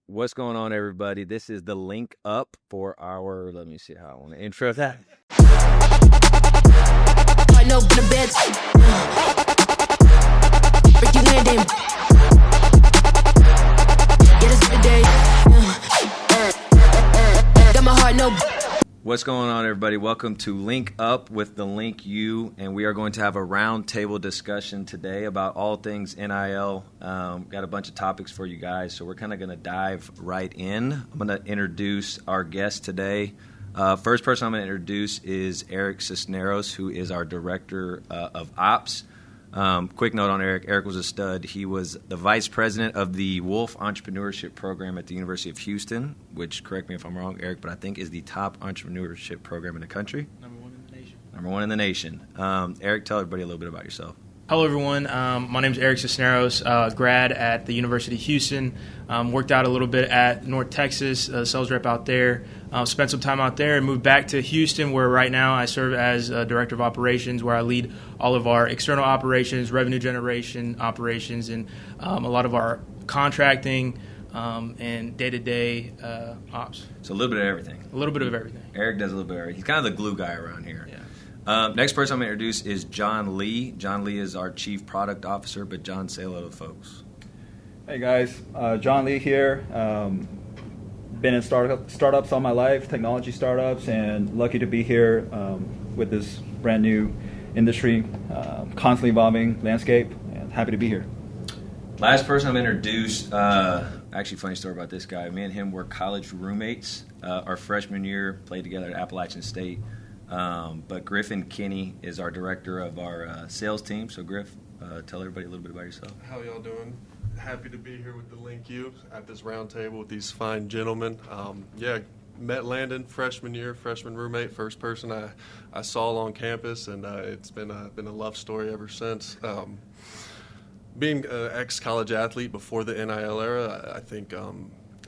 What's going on, everybody? This is the link up for our. Let me see how I want to intro that. I know in the bed. Ricky Landon. Yeah, this is the day. Got my heart, no. What's going on, everybody? Welcome to Link Up with the LinkU, and we are going to have a roundtable discussion today about all things NIL. Got a bunch of topics for you guys, so we're kind of going to dive right in. I'm going to introduce our guest today. First person I'm going to introduce is Eric Cisneros, who is our Director of Ops. Quick note on Eric. Eric was a stud. He was the Vice President of the Wolf Entrepreneurship Program at the University of Houston, which, correct me if I'm wrong, Eric, but I think is the top entrepreneurship program in the country. Number one in the nation. Number one in the nation. Eric, tell everybody a little bit about yourself. Hello, everyone. My name is Eric Cisneros, grad at the University of Houston. Worked out a little bit at North Texas, sales rep out there. Spent some time out there and moved back to Houston, where right now I serve as Director of Operations, where I lead all of our external operations, revenue generation operations, and a lot of our contracting and day-to-day ops. So a little bit of everything. A little bit of everything. Eric does a little bit of everything. He's kind of the glue guy around here. Yeah. Next person I'm going to introduce is John Lee. John Lee is our Chief Product Officer, but John, say hello to the folks. Hey guys, John Lee here. Been in startups all my life, technology startups, and lucky to be here with this brand new industry, constantly evolving landscape, and happy to be here. Last person I'm going to introduce, actually funny story about this guy. Me and him were college roommates. Our freshman year, played together at Appalachian State. But Griffin Kinney is our director of our sales team. So Griff, tell everybody a little bit about yourself. How y'all doing? Happy to be here with the LinkU at this round table with these fine gentlemen. Met Landon freshman roommate, first person I saw on campus, and it's been a love story ever since. Being an ex-college athlete before the NIL era, I think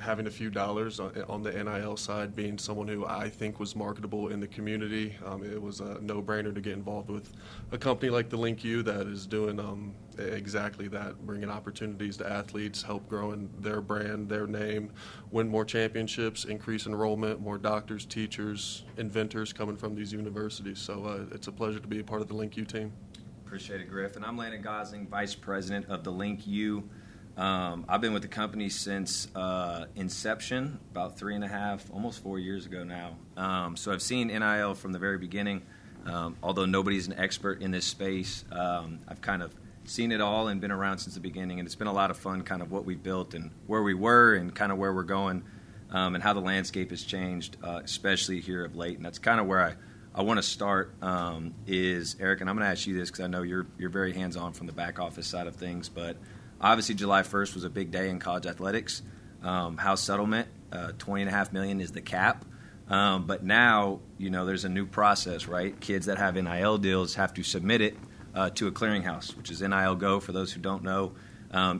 having a few dollars on the NIL side, being someone who I think was marketable in the community, it was a no-brainer to get involved with a company like the LinkU that is doing exactly that, bringing opportunities to athletes, help growing their brand, their name, win more championships, increase enrollment, more doctors, teachers, inventors coming from these universities. So it's a pleasure to be a part of the LinkU team. Appreciate it, Griff. And I'm Landon Gosling, Vice President of the LinkU. I've been with the company since inception, about 3.5, almost 4 years ago now. So I've seen NIL from the very beginning. Although nobody's an expert in this space, I've kind of seen it all and been around since the beginning. And it's been a lot of fun, kind of what we built and where we were and kind of where we're going, and how the landscape has changed, especially here of late. And that's kind of where I want to start, is, Eric, and I'm going to ask you this because I know you're very hands-on from the back office side of things, but obviously, July 1st was a big day in college athletics. House settlement, $20.5 million is the cap. But now, there's a new process, right? Kids that have NIL deals have to submit it to a clearinghouse, which is NIL Go. For those who don't know,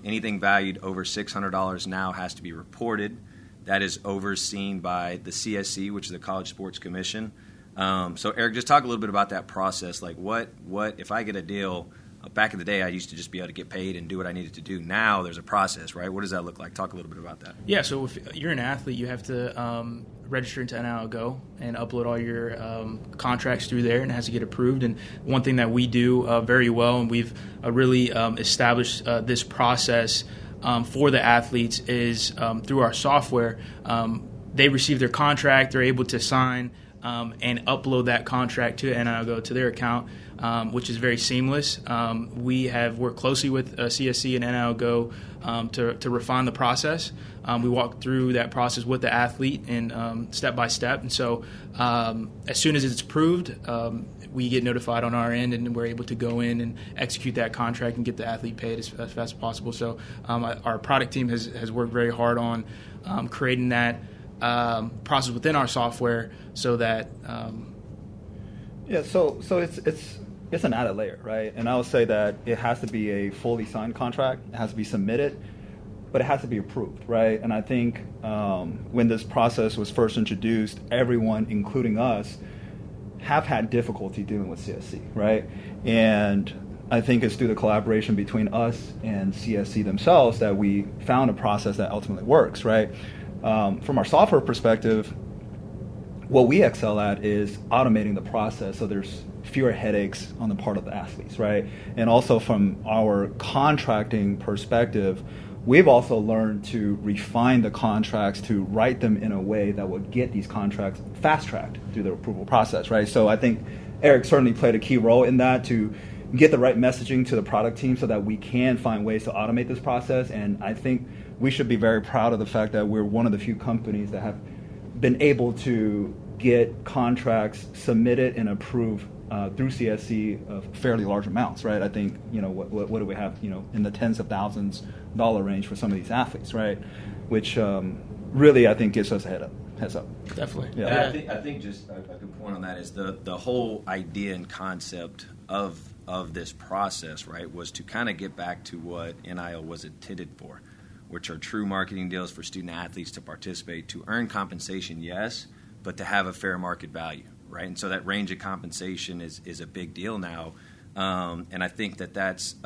anything valued over $600 now has to be reported. That is overseen by the CSC, which is the College Sports Commission. So, Eric, just talk a little bit about that process. Like, what if I get a deal? Back in the day, I used to just be able to get paid and do what I needed to do. Now there's a process, right? What does that look like? Talk a little bit about that. Yeah, so if you're an athlete, you have to register into NIL Go and upload all your contracts through there, and it has to get approved. And one thing that we do very well, and we've really established this process for the athletes, is through our software. They receive their contract, they're able to sign and upload that contract to NIL Go to their account, which is very seamless. We have worked closely with CSC and NIL Go to refine the process. We walk through that process with the athlete and step by step. And so as soon as it's approved, we get notified on our end, and we're able to go in and execute that contract and get the athlete paid as fast as possible. So our product team has worked very hard on creating that process within our software so that So it's an added layer, right? And I would say that it has to be a fully signed contract. It has to be submitted, but it has to be approved, right? And I think when this process was first introduced, everyone, including us, have had difficulty dealing with CSC, right? And I think it's through the collaboration between us and CSC themselves that we found a process that ultimately works, right? From our software perspective, what we excel at is automating the process so there's fewer headaches on the part of the athletes, right? And also from our contracting perspective, we've also learned to refine the contracts to write them in a way that would get these contracts fast-tracked through the approval process, right? So I think Eric certainly played a key role in that to get the right messaging to the product team so that we can find ways to automate this process. And I think we should be very proud of the fact that we're one of the few companies that have been able to get contracts submitted and approved through CSC of fairly large amounts, right? I think, what do we have, in the tens of thousands dollar range for some of these athletes, right? Which really, I think, gives us a heads up. Definitely. Yeah. And I think just a good point on that is the whole idea and concept of this process, right, was to kind of get back to what NIL was intended for, which are true marketing deals for student athletes to participate, to earn compensation, yes, but to have a fair market value, right? And so that range of compensation is a big deal now. And I think that's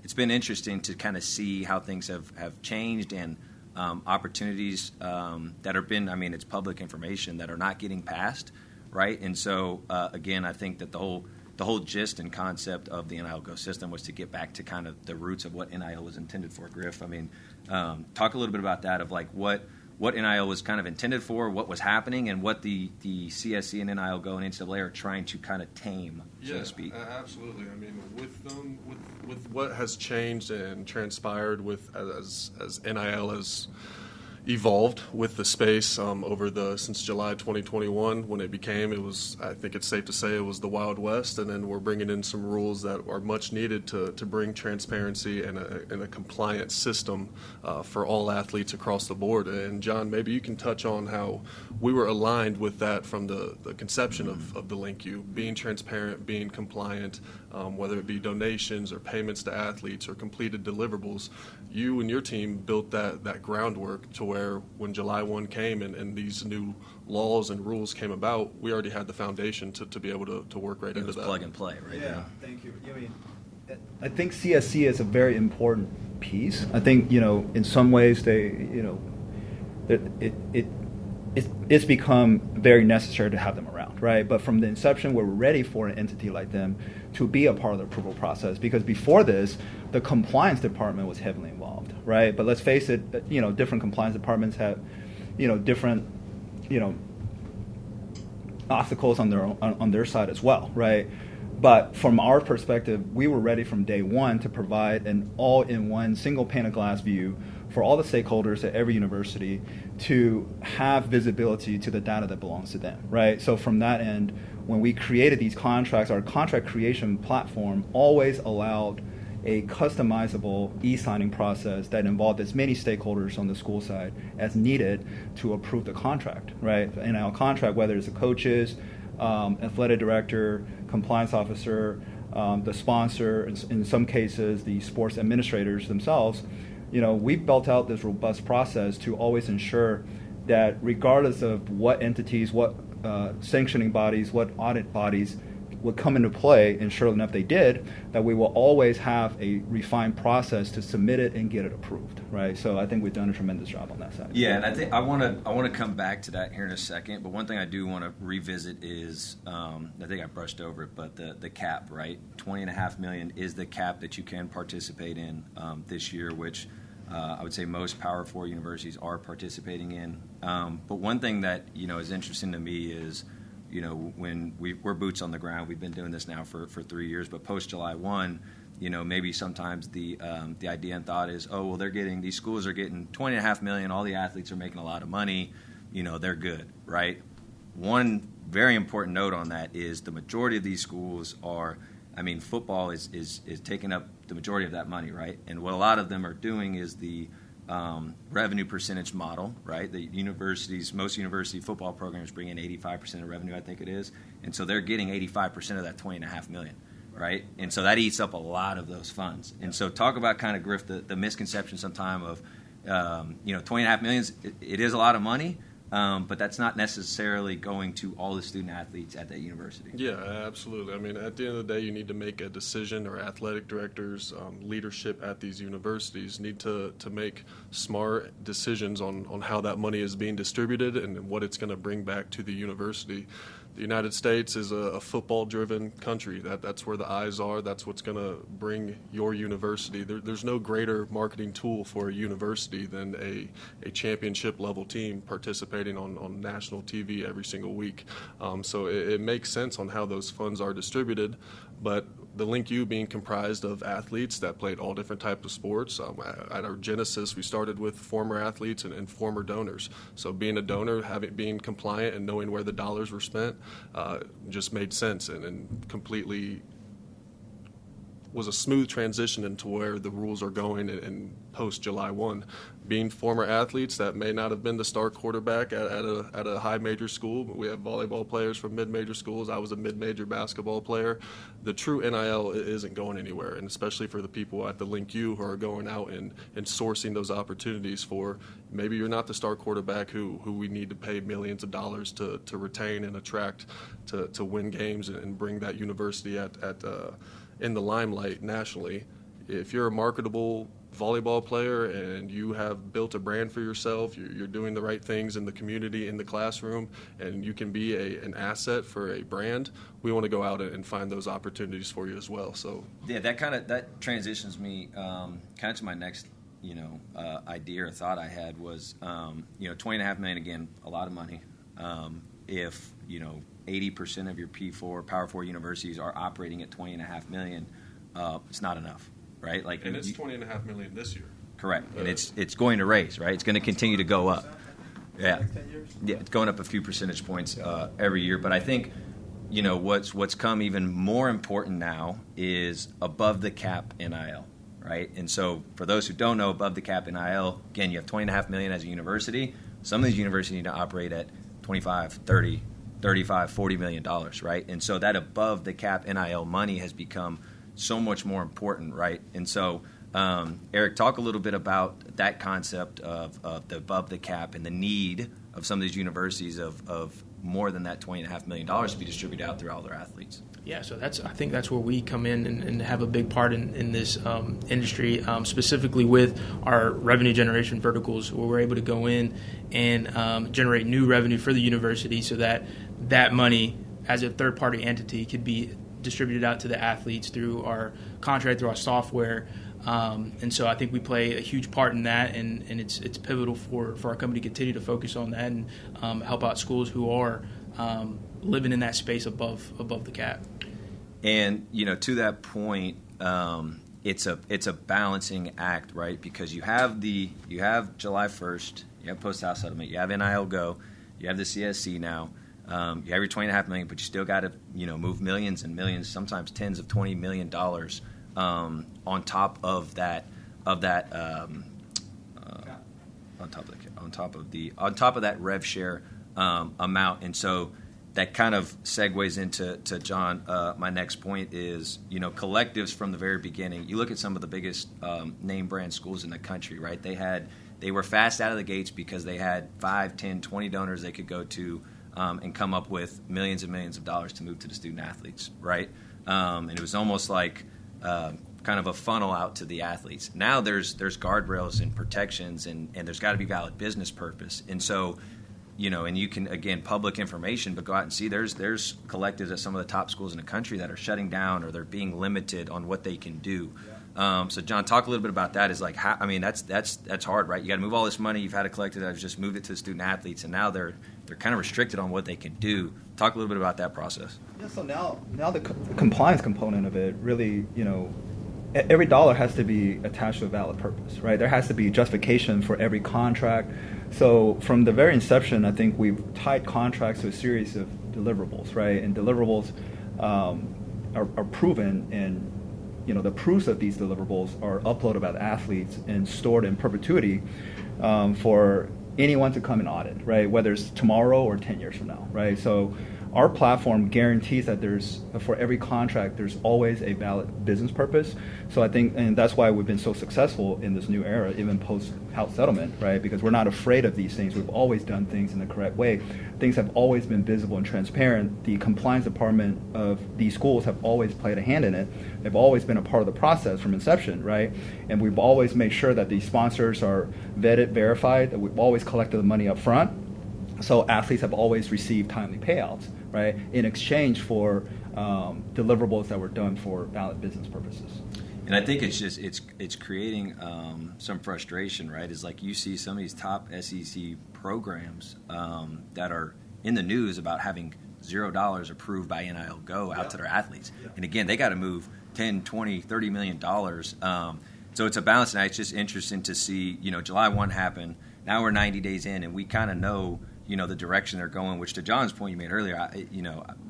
it's been interesting to kind of see how things have changed and opportunities that have been, it's public information that are not getting passed, right? And so, again, I think that the whole gist and concept of the NIL Go system was to get back to kind of the roots of what NIL was intended for. Griff, talk a little bit about that, of like what NIL was kind of intended for, what was happening, and what the CSC and NIL Go and NCAA are trying to kind of tame, so to speak. Absolutely. With what has changed and transpired as NIL has evolved with the space since July 2021 when I think it's safe to say it was the Wild West, and then we're bringing in some rules that are much needed to bring transparency and a compliant system for all athletes across the board. And John, maybe you can touch on how we were aligned with that from the conception of the LinkU, being transparent, being compliant, whether it be donations or payments to athletes or completed deliverables. You and your team built that groundwork to where when July 1 came and these new laws and rules came about, we already had the foundation to be able to work right into that. Plug and play, right? Yeah, thank you. I think CSC is a very important piece. I think, in some ways it's become very necessary to have them around, right? But from the inception, we're ready for an entity like them to be a part of the approval process, because before this, the compliance department was heavily involved, right? But let's face it, different compliance departments have, different, obstacles on their side as well, right? But from our perspective, we were ready from day one to provide an all-in-one single pane of glass view for all the stakeholders at every university to have visibility to the data that belongs to them, right? So from that end, when we created these contracts, our contract creation platform always allowed a customizable e-signing process that involved as many stakeholders on the school side as needed to approve the contract, right? In our contract, whether it's the coaches, athletic director, compliance officer, the sponsor, in some cases, the sports administrators themselves, we've built out this robust process to always ensure that regardless of what entities, what sanctioning bodies, what audit bodies would come into play, and sure enough they did, that we will always have a refined process to submit it and get it approved, right? So I think we've done a tremendous job on that side. Yeah, and I think I want to come back to that here in a second, but one thing I do want to revisit is, I think I brushed over it, but the cap, right? $20.5 million is the cap that you can participate in this year, which I would say most Power 4 universities are participating in. But one thing that, is interesting to me is, when we're boots on the ground, we've been doing this now for 3 years, but post July 1, maybe sometimes the idea and thought is, oh, well, these schools are getting $20.5 million, all the athletes are making a lot of money, they're good, right? One very important note on that is the majority of these schools are, football is taking up the majority of that money, right? And what a lot of them are doing is the revenue percentage model, right? Most university football programs bring in 85% of revenue, I think it is, and so they're getting 85% of that $20.5 million, right? And so that eats up a lot of those funds. And so talk about kind of, Griff, the misconception sometime of, $20.5 million, it is a lot of money, but that's not necessarily going to all the student athletes at that university. Yeah, absolutely. I mean, at the end of the day, you need to make a decision, or athletic directors, leadership at these universities need to make smart decisions on how that money is being distributed and what it's going to bring back to the university. The United States is a football-driven country. That's where the eyes are. That's what's going to bring your university. There's no greater marketing tool for a university than a championship-level team participating on national TV every single week. So it makes sense on how those funds are distributed, but the LinkU being comprised of athletes that played all different types of sports. At our genesis, we started with former athletes and former donors. So being a donor, being compliant and knowing where the dollars were spent just made sense and completely was a smooth transition into where the rules are going in post July 1. Being former athletes that may not have been the star quarterback at a high major school, but we have volleyball players from mid-major schools. I was a mid-major basketball player. The true NIL isn't going anywhere, and especially for the people at the LinkU who are going out and sourcing those opportunities for maybe you're not the star quarterback who we need to pay millions of dollars to retain and attract to win games and bring that university in the limelight nationally. If you're a marketable volleyball player and you have built a brand for yourself, you're doing the right things in the community, in the classroom, and you can be an asset for a brand, we want to go out and find those opportunities for you as well. So yeah, that transitions me kind of to my next idea or thought I had was $20.5 million, again, a lot of money. If 80% of your P4 Power 4 universities are operating at $20.5 million, it's not enough, right? And it's $20.5 million this year. Correct, and it's going to raise, right? It's going to continue to go up. Yeah, yeah, it's going up a few percentage points every year. But I think what's come even more important now is above the cap NIL, right? And so for those who don't know, above the cap NIL, again, you have $20.5 million as a university. Some of these universities need to operate at 25, 30, 35, $40 million, right? And so that above the cap NIL money has become so much more important, right? And so, Eric, talk a little bit about that concept of the above the cap and the need of some of these universities of more than that $20.5 million to be distributed out through all their athletes. Yeah, so I think that's where we come in and have a big part in this industry, specifically with our revenue generation verticals, where we're able to go in and generate new revenue for the university so that money, as a third-party entity, could be distributed out to the athletes through our contract, through our software. And so I think we play a huge part in that, and it's pivotal for our company to continue to focus on that and help out schools who are living in that space above the cap. And to that point, it's a balancing act, right? Because you have July 1st, you have post-house settlement, you have NIL Go, you have the CSC now, you have your $20.5 million, but you still got to move millions and millions, sometimes tens of $20 million on top of that on top of that rev share amount. And so that kind of segues into John. My next point is, collectives from the very beginning. You look at some of the biggest name brand schools in the country, right? They were fast out of the gates because they had 5, 10, 20 donors they could go to and come up with millions and millions of dollars to move to the student athletes, right? And it was almost like kind of a funnel out to the athletes. Now there's guardrails and protections, and there's got to be valid business purpose. And so, and you can, again, public information, but go out and see there's collectives at some of the top schools in the country that are shutting down or they're being limited on what they can do. Yeah. So John, talk a little bit about that. Is like, that's hard, right? You got to move all this money. You've had a collective that has just moved it to the student athletes, and now they're kind of restricted on what they can do. Talk a little bit about that process. Yeah. So now the compliance component of it really, every dollar has to be attached to a valid purpose, right? There has to be justification for every contract. So from the very inception, I think we've tied contracts to a series of deliverables, right? And deliverables are proven, and the proofs of these deliverables are uploaded by the athletes and stored in perpetuity for anyone to come and audit, right? Whether it's tomorrow or 10 years from now, right? So our platform guarantees that for every contract, there's always a valid business purpose. So I think, and that's why we've been so successful in this new era, even post-house settlement, right? Because we're not afraid of these things. We've always done things in the correct way. Things have always been visible and transparent. The compliance department of these schools have always played a hand in it. They've always been a part of the process from inception, right? And we've always made sure that these sponsors are vetted, verified, that we've always collected the money up front. So athletes have always received timely payouts, right, in exchange for deliverables that were done for valid business purposes. And I think it's creating some frustration, right? Is like you see some of these top SEC programs that are in the news about having $0 approved by NIL Go out to their athletes. Yeah. And again, they got to move 10, 20, $30 million. So it's a balance, and it's just interesting to see, July 1 happened. Now we're 90 days in, and we kind of know, the direction they're going, which to John's point you made earlier,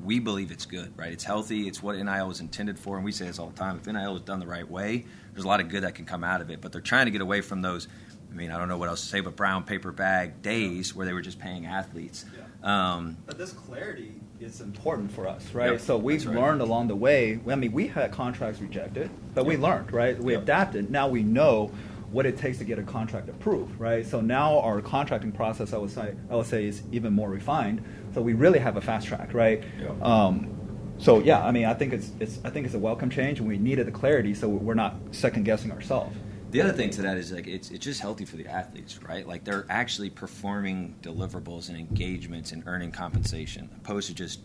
we believe it's good, right? It's healthy. It's what NIL was intended for, and we say this all the time. If NIL is done the right way, there's a lot of good that can come out of it. But they're trying to get away from those, I don't know what else to say, but brown paper bag days where they were just paying athletes. Yeah. But this clarity is important for us, right? Yep, so we've learned along the way. We had contracts rejected, but we learned, right? We adapted. Now we know what it takes to get a contract approved, right? So now our contracting process, I would say, is even more refined. So we really have a fast track, right? Yeah. I think it's a welcome change, and we needed the clarity, so we're not second guessing ourselves. The other thing to that is it's just healthy for the athletes, right? Like they're actually performing deliverables and engagements and earning compensation, opposed to just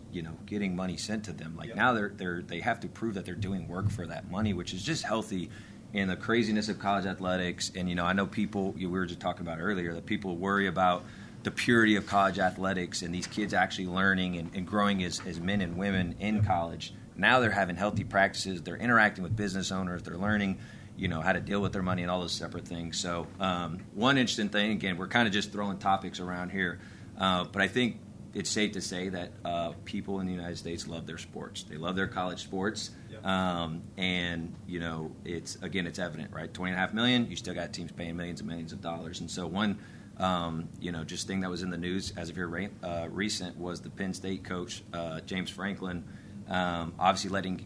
getting money sent to them. Like now they have to prove that they're doing work for that money, which is just healthy in the craziness of college athletics. And I know people, we were just talking about earlier, that people worry about the purity of college athletics and these kids actually learning and growing as men and women in college. Now they're having healthy practices. They're interacting with business owners. They're learning how to deal with their money and all those separate things. So one interesting thing, again, we're kind of just throwing topics around here, but I think it's safe to say that people in the United States love their sports. They love their college sports. Yep. And it's evident, right? $20.5 million, you still got teams paying millions and millions of dollars. And so one, just thing that was in the news as of here recent was the Penn State coach, James Franklin, obviously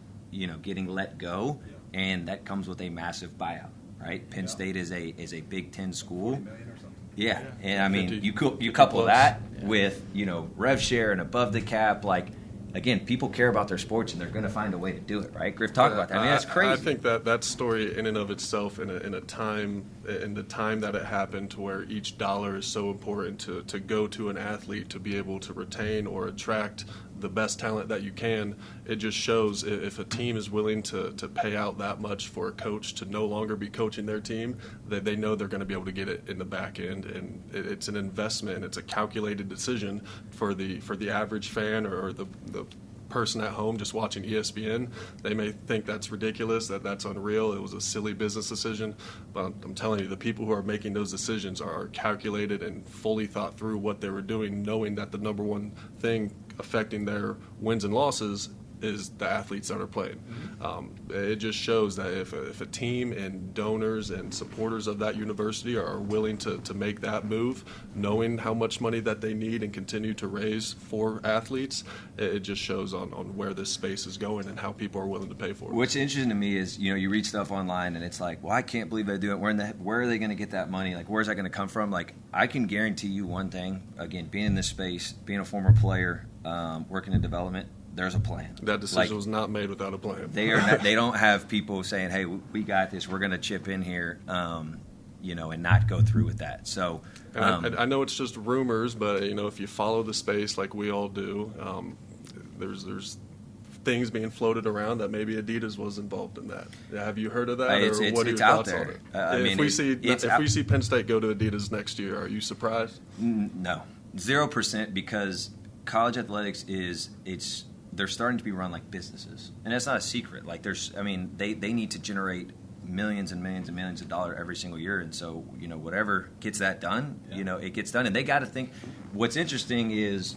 getting let go. Yep. And that comes with a massive buyout, right? Penn State is a Big Ten school. $40 million or something. Yeah. And you couple that with rev share and above the cap, again, people care about their sports and they're going to find a way to do it, right? Griff, talk about that. That's crazy. I think that story in and of itself, in the time that it happened, to where each dollar is so important to go to an athlete to be able to retain or attract the best talent that you can. It just shows if a team is willing to pay out that much for a coach to no longer be coaching their team, that they know they're going to be able to get it in the back end, and it's an investment and it's a calculated decision for the average fan or the person at home just watching ESPN. They may think that's ridiculous, that's unreal, it was a silly business decision, but I'm telling you, the people who are making those decisions are calculated and fully thought through what they were doing, knowing that the number one thing affecting their wins and losses is the athletes that are playing. It just shows that if a team and donors and supporters of that university are willing to make that move, knowing how much money that they need and continue to raise for athletes, it just shows on where this space is going and how people are willing to pay for it. What's interesting to me is, you read stuff online and it's like, well, I can't believe they do it. Where are they going to get that money? Where's that going to come from? I can guarantee you one thing, again, being in this space, being a former player, working in development, there's a plan. That decision was not made without a plan. They don't have people saying, "Hey, we got this. We're going to chip in here," and not go through with that. So I know it's just rumors, but if you follow the space like we all do, there's things being floated around that maybe Adidas was involved in that. Have you heard of that? What are your thoughts on it? If we see Penn State go to Adidas next year, are you surprised? No, 0%, because college athletics they're starting to be run like businesses, and that's not a secret. They need to generate millions and millions and millions of dollars every single year, and so whatever gets that done, it gets done. And they got to think. What's interesting is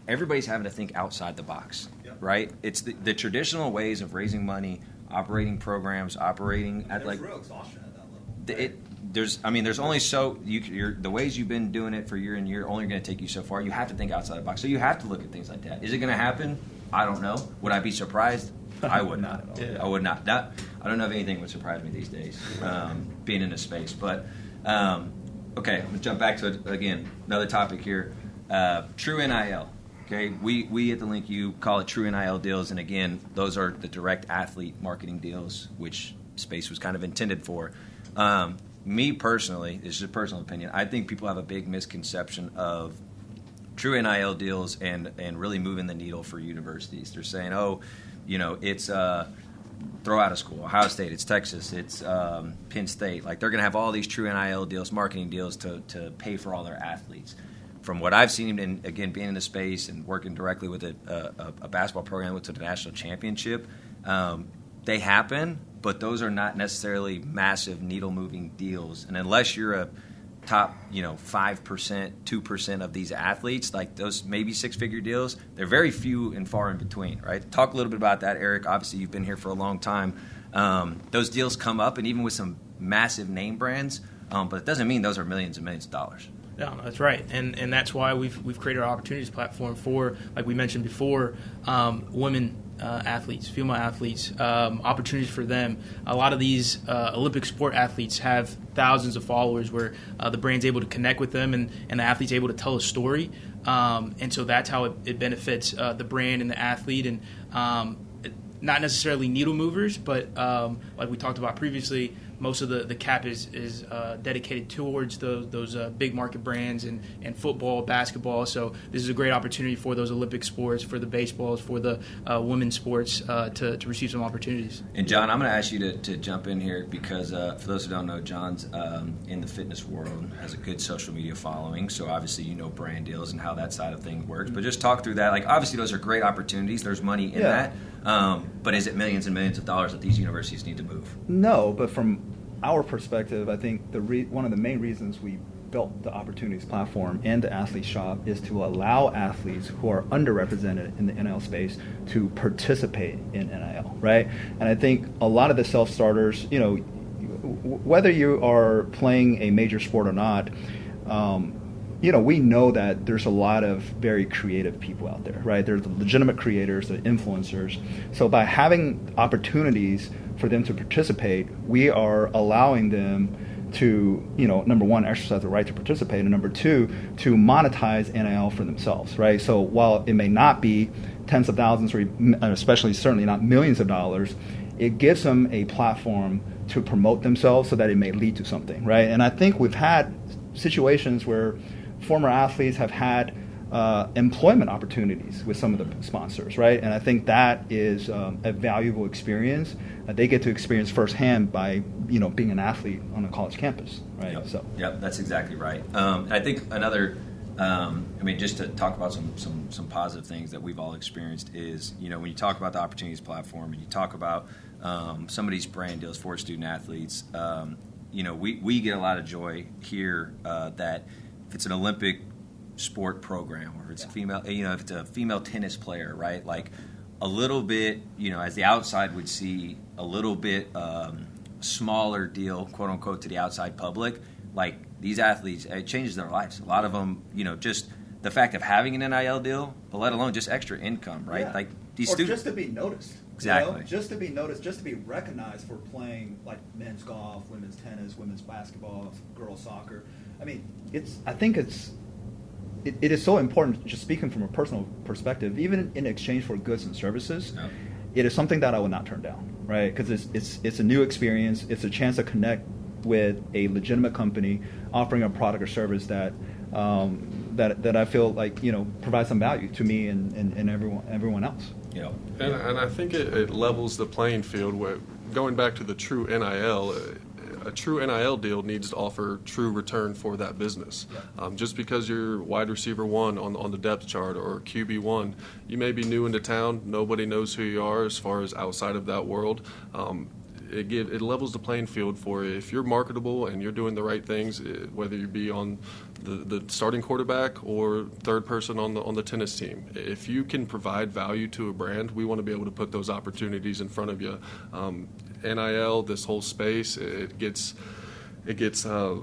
everybody's having to think outside the box, right? It's the traditional ways of raising money, operating programs, operating at there's real exhaustion at that level. Right? there's only the ways you've been doing it for year and year only going to take you so far. You have to think outside the box. So you have to look at things like that. Is it going to happen? I don't know. Would I be surprised? I would not. I would not. I don't know if anything would surprise me these days, being in this space. But okay, let's jump back to it again. Another topic here. True NIL. Okay, we at the LinkU call it true NIL deals, and again, those are the direct athlete marketing deals, which space was kind of intended for. Me personally, this is a personal opinion, I think people have a big misconception of true NIL deals and really moving the needle for universities. They're saying, it's throw out of school, Ohio State, it's Texas, it's Penn State. Like they're going to have all these true NIL deals, marketing deals to pay for all their athletes. From what I've seen, and again, being in the space and working directly with a basketball program to the national championship, they happen, but those are not necessarily massive needle-moving deals. And unless you're a top, 5%, 2% of these athletes, like those maybe six-figure deals, they're very few and far in between, right? Talk a little bit about that, Eric. Obviously, you've been here for a long time. Those deals come up, and even with some massive name brands, but it doesn't mean those are millions and millions of dollars. No, that's right, and that's why we've created our opportunities platform for, like we mentioned before, women athletes, female athletes, opportunities for them. A lot of these Olympic sport athletes have thousands of followers where the brand's able to connect with them and the athlete's able to tell a story, and so that's how it benefits the brand and the athlete, and not necessarily needle movers, but like we talked about previously, most of the cap is dedicated towards those big market brands and football, basketball. So this is a great opportunity for those Olympic sports, for the baseballs, for the women's sports to receive some opportunities. And John, I'm going to ask you to jump in here because for those who don't know, John's in the fitness world, has a good social media following. So obviously you know brand deals and how that side of things works. But just talk through that. Like obviously those are great opportunities. There's money in that. But is it millions and millions of dollars that these universities need to move? No, but from our perspective, I think one of the main reasons we built the Opportunities platform and the Athlete Shop is to allow athletes who are underrepresented in the NIL space to participate in NIL, right? And I think a lot of the self-starters, whether you are playing a major sport or not, we know that there's a lot of very creative people out there, right? There's the legitimate creators, the influencers. So by having opportunities for them to participate, we are allowing them to, number one, exercise the right to participate, and number two, to monetize NIL for themselves, right? So while it may not be tens of thousands, or especially certainly not millions of dollars, it gives them a platform to promote themselves so that it may lead to something, right? And I think we've had situations where former athletes have had employment opportunities with some of the sponsors, right? And I think that is a valuable experience that they get to experience firsthand by, being an athlete on a college campus, right? Yep, that's exactly right. I think another, just to talk about some positive things that we've all experienced is, when you talk about the Opportunities platform and you talk about some of these brand deals for student athletes, we get a lot of joy here that if it's an Olympic sport program or if it's a female, if it's a female tennis player, right? Like a little bit, as the outside would see, a little bit smaller deal, quote unquote, to the outside public. Like these athletes, it changes their lives. A lot of them, just the fact of having an NIL deal, but let alone just extra income, right? Yeah. Like these or students, just to be noticed. Exactly. Just to be noticed, just to be recognized for playing like men's golf, women's tennis, women's basketball, girls soccer. I mean, it is so important, just speaking from a personal perspective, even in exchange for goods and services, it is something that I would not turn down, right? Because it's a new experience. It's a chance to connect with a legitimate company offering a product or service that I feel like, provides some value to me and everyone else. Yeah. And I think it levels the playing field where, going back to the true NIL, a true NIL deal needs to offer true return for that business. Just because you're wide receiver one on the depth chart or QB one, you may be new into town. Nobody knows who you are as far as outside of that world. It levels the playing field for if you're marketable and you're doing the right things, whether you be on the starting quarterback or third person on the tennis team. If you can provide value to a brand, we want to be able to put those opportunities in front of you. NIL, this whole space, it gets it gets a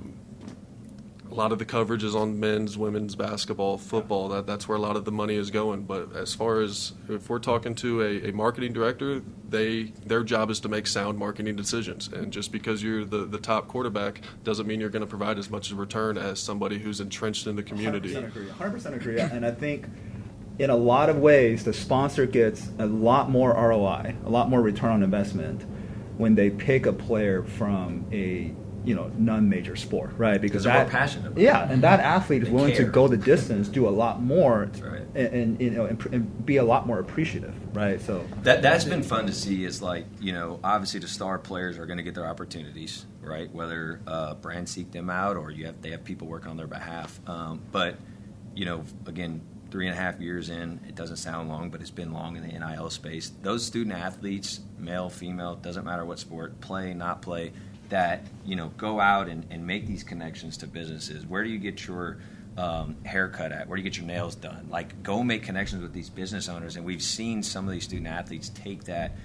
lot of the coverage is on men's, women's basketball, football. That's where a lot of the money is going. But as far as if we're talking to a marketing director, their job is to make sound marketing decisions. And just because you're the top quarterback doesn't mean you're going to provide as much return as somebody who's entrenched in the community. 100% agree. And I think in a lot of ways, the sponsor gets a lot more ROI, a lot more return on investment when they pick a player from a non-major sport, right? Because they're more passionate about it. Yeah, and that athlete is They willing care. to go the distance, do a lot more, That's right. and be a lot more appreciative, right? So That's been fun to see. Is like, obviously the star players are going to get their opportunities, right? Whether brands seek them out or they have people working on their behalf. But again, 3.5 years in, it doesn't sound long, but it's been long in the NIL space. Those student athletes, male, female, doesn't matter what sport, play, not play, that go out and make these connections to businesses. Where do you get your haircut at? Where do you get your nails done? Like, go make connections with these business owners. And we've seen some of these student athletes take that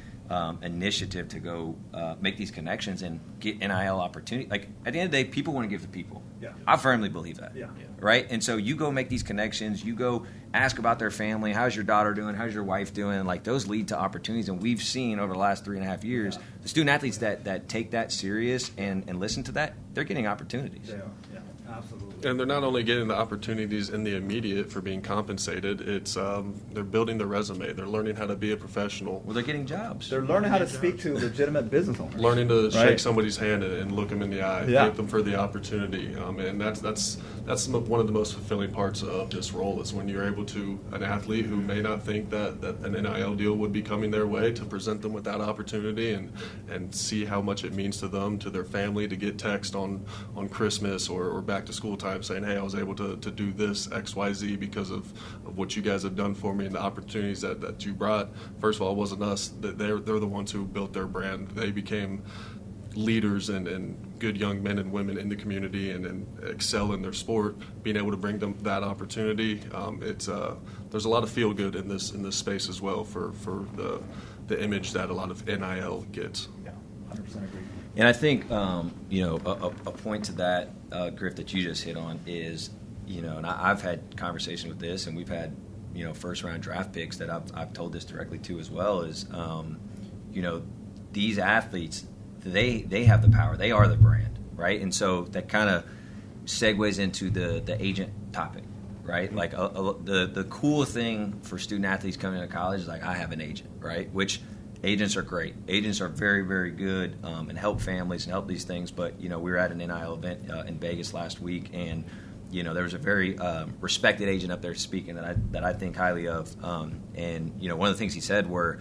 initiative to go make these connections and get NIL opportunity. Like, at the end of the day, people want to give to people. Yeah. I firmly believe that. Yeah. Right? And so you go make these connections. You go ask about their family. How's your daughter doing? How's your wife doing? Like, those lead to opportunities. And we've seen over the last 3.5 years, the student athletes that take that serious and listen to that, they're getting opportunities. They are. Yeah, absolutely. And they're not only getting the opportunities in the immediate for being compensated, it's they're building their resume. They're learning how to be a professional. Well, they're getting jobs. They're learning how to speak to legitimate business owners. Learning to Right. shake somebody's hand and look them in the eye, Yeah. thank them for the opportunity, and that's one of the most fulfilling parts of this role is when you're able to an athlete who may not think that an NIL deal would be coming their way to present them with that opportunity and see how much it means to them, to their family, to get text on Christmas or back to school time saying, hey, I was able to do this XYZ because of what you guys have done for me and the opportunities that you brought. First of all, it wasn't us. They're the ones who built their brand. They became leaders and good young men and women in the community and excel in their sport. Being able to bring them that opportunity, there's a lot of feel good in this space as well for the image that a lot of NIL gets. Yeah, 100% agree. And I think, a point to that, Griff, that you just hit on is, and I've had conversation with this, and we've had, first-round draft picks that I've told this directly to as well, is, these athletes, they have the power. They are the brand, right? And so that kind of segues into the agent topic, right? Like, the cool thing for student athletes coming into college is, like, I have an agent, right? Which agents are great. Agents are very, very good and help families and help these things. But, we were at an NIL event in Vegas last week, and, there was a very respected agent up there speaking that I think highly of. And, one of the things he said were,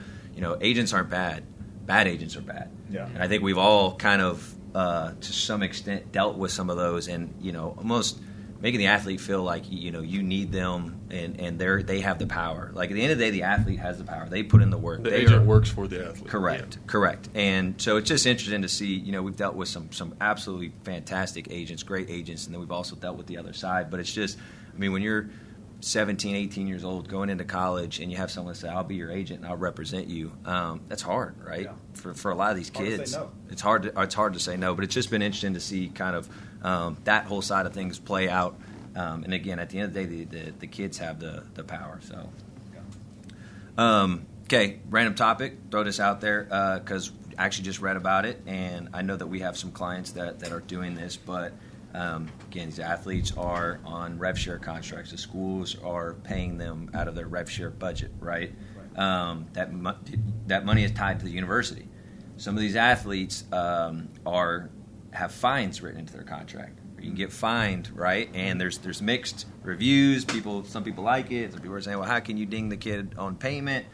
agents aren't bad. Bad agents are bad. Yeah. And I think we've all kind of, to some extent, dealt with some of those and, almost making the athlete feel like, you need them and they have the power. Like, at the end of the day, the athlete has the power. They put in the work. The agent works for the athlete. Correct. And so it's just interesting to see, we've dealt with some absolutely fantastic agents, great agents, and then we've also dealt with the other side. But it's just, when you're 17, 18 years old going into college and you have someone say, I'll be your agent and I'll represent you, that's hard, right? Yeah. For a lot of these Hard to kids. say no. It's hard to say no, but it's just been interesting to see kind of that whole side of things play out. And again, at the end of the day, the kids have the power. So, okay, random topic. Throw this out there because I actually just read about it, and I know that we have some clients that are doing this. But again, these athletes are on rev share contracts. The schools are paying them out of their rev share budget, right? That money is tied to the university. Some of these athletes have fines written into their contract. You can get fined, right? And there's mixed reviews. Some people like it. Some people are saying, well, how can you ding the kid on payment?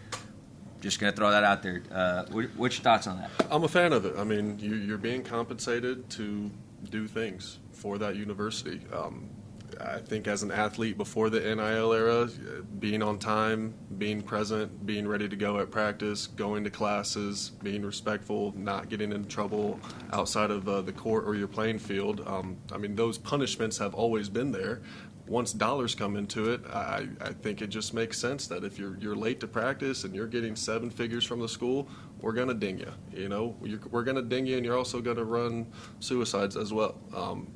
Just going to throw that out there. What's your thoughts on that? I'm a fan of it. You're being compensated to do things for that university. I think as an athlete before the NIL era, being on time, being present, being ready to go at practice, going to classes, being respectful, not getting in trouble outside of the court or your playing field. Those punishments have always been there. Once dollars come into it, I think it just makes sense that if you're late to practice and you're getting 7 figures from the school, we're going to ding you. You know, we're going to ding you, and you're also going to run suicides as well.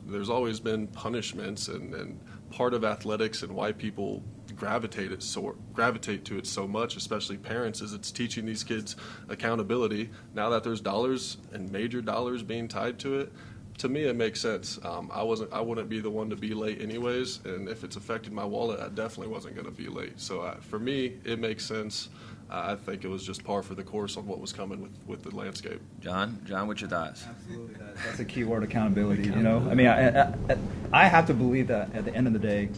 There's always been punishments, and part of athletics and why people gravitate to it so much, especially parents, is it's teaching these kids accountability. Now that there's dollars and major dollars being tied to it, to me it makes sense. I wouldn't be the one to be late anyways, and if it's affected my wallet, I definitely wasn't going to be late. So for me, it makes sense. I think it was just par for the course on what was coming with the landscape. John, what's your thoughts? Absolutely, that's a key word, accountability. You know, I mean, I have to believe that at the end of the day,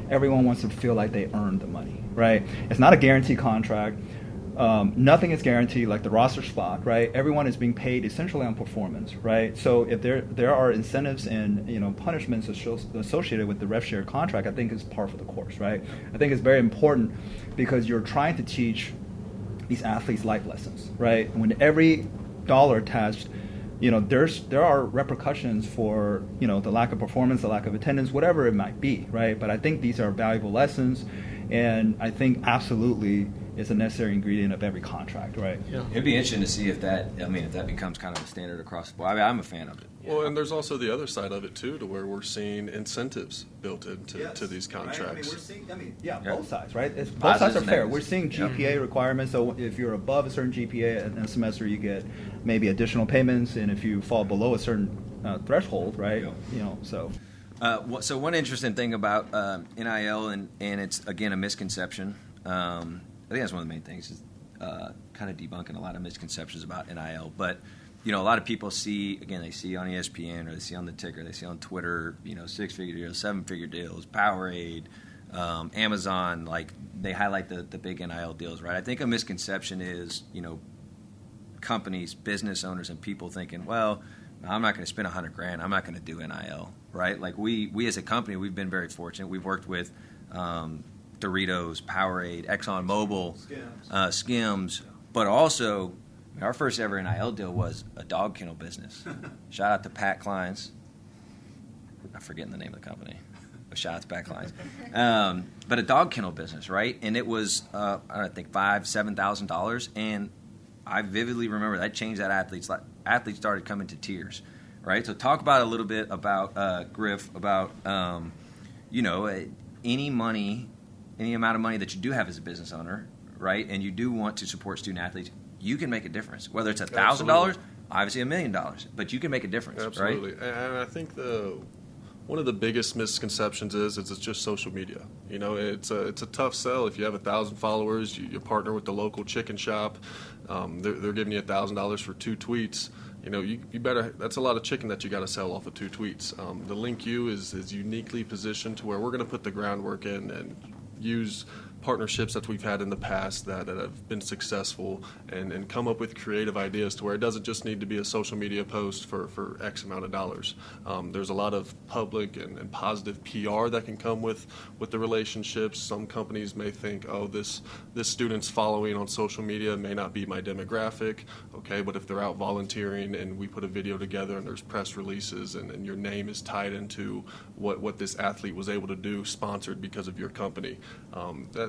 everyone wants to feel like they earned the money, right? It's not a guaranteed contract. Nothing is guaranteed, like the roster spot, right? Everyone is being paid essentially on performance, right? So if there are incentives and punishments associated with the rev share contract, I think is par for the course, right? I think it's very important because you're trying to teach these athletes life lessons, right? When every dollar attached, there are repercussions for the lack of performance, the lack of attendance, whatever it might be, right? But I think these are valuable lessons, and I think absolutely it's a necessary ingredient of every contract, right? Yeah. It'd be interesting to see if that becomes kind of a standard across the board. I mean, I'm a fan of it. Well, and there's also the other side of it too, to where we're seeing incentives built into to these contracts. Right? I mean, we're seeing, both sides, right? Both sides are fair. We're seeing GPA requirements, so if you're above a certain GPA in a semester, you get maybe additional payments, and if you fall below a certain threshold, right? Yeah. So one interesting thing about NIL, and it's again a misconception. I think that's one of the main things is kind of debunking a lot of misconceptions about NIL, but. A lot of people see on ESPN or they see on the ticker, they see on Twitter, 6-figure deals, 7-figure deals, Powerade, Amazon, like they highlight the big NIL deals, right? I think a misconception is, companies, business owners, and people thinking, well, I'm not going to spend $100,000, I'm not going to do NIL, right? Like we as a company, we've been very fortunate. We've worked with Doritos, Powerade, ExxonMobil, Skims, but also. Our first ever NIL deal was a dog kennel business. Shout out to Pat Klein's. I'm forgetting the name of the company. But shout out to Pat Klein's. But a dog kennel business, right? And it was, I think, $7,000. And I vividly remember that changed that athletes started coming to tears, right? So talk about a little bit about, Griff, about, any money, any amount of money that you do have as a business owner, right? And you do want to support student athletes. You can make a difference, whether it's $1,000, obviously $1 million, but you can make a difference, Absolutely. Right? And I think one of the biggest misconceptions is it's just social media. It's a tough sell if you have 1,000 followers. You partner with the local chicken shop. They're giving you $1,000 for 2 tweets. You better. That's a lot of chicken that you got to sell off of 2 tweets. The LinkU is uniquely positioned to where we're going to put the groundwork in and use partnerships that we've had in the past that have been successful and come up with creative ideas to where it doesn't just need to be a social media post for X amount of dollars. There's a lot of public and positive PR that can come with the relationships. Some companies may think, oh, this student's following on social media may not be my demographic, okay, but if they're out volunteering and we put a video together and there's press releases and your name is tied into what this athlete was able to do, sponsored because of your company,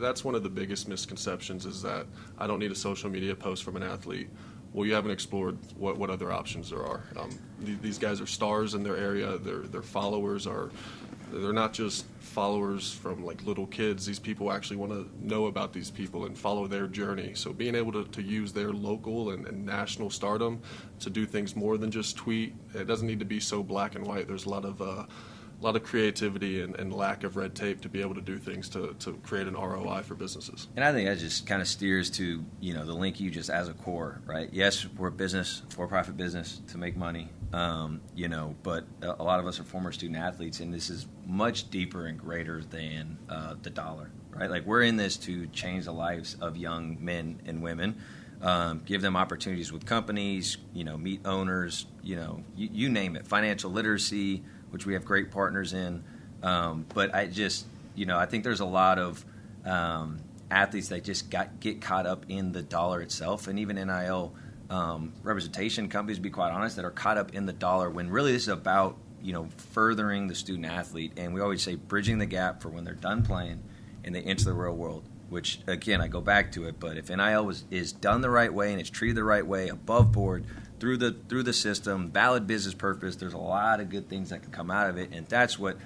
that's one of the biggest misconceptions is that I don't need a social media post from an athlete. Well, you haven't explored what other options there are. These guys are stars in their area. Their followers they're not just followers from like little kids. These people actually want to know about these people and follow their journey. So being able to use their local and national stardom to do things more than just tweet, it doesn't need to be so black and white. There's a lot of creativity and lack of red tape to be able to do things to create an ROI for businesses. And I think that just kind of steers to, the LinkU just as a core, right? Yes, we're a business, for-profit business to make money, but a lot of us are former student athletes, and this is much deeper and greater than the dollar, right? Like we're in this to change the lives of young men and women, give them opportunities with companies, meet owners, you name it, financial literacy, which we have great partners in. But I just, I think there's a lot of athletes that just get caught up in the dollar itself, and even NIL representation companies, to be quite honest, that are caught up in the dollar when really this is about, furthering the student athlete. And we always say bridging the gap for when they're done playing and they enter the real world. which again I go back to it. But if NIL is done the right way and it's treated the right way, above board, through the system, valid business purpose, there's a lot of good things that can come out of it, and that's what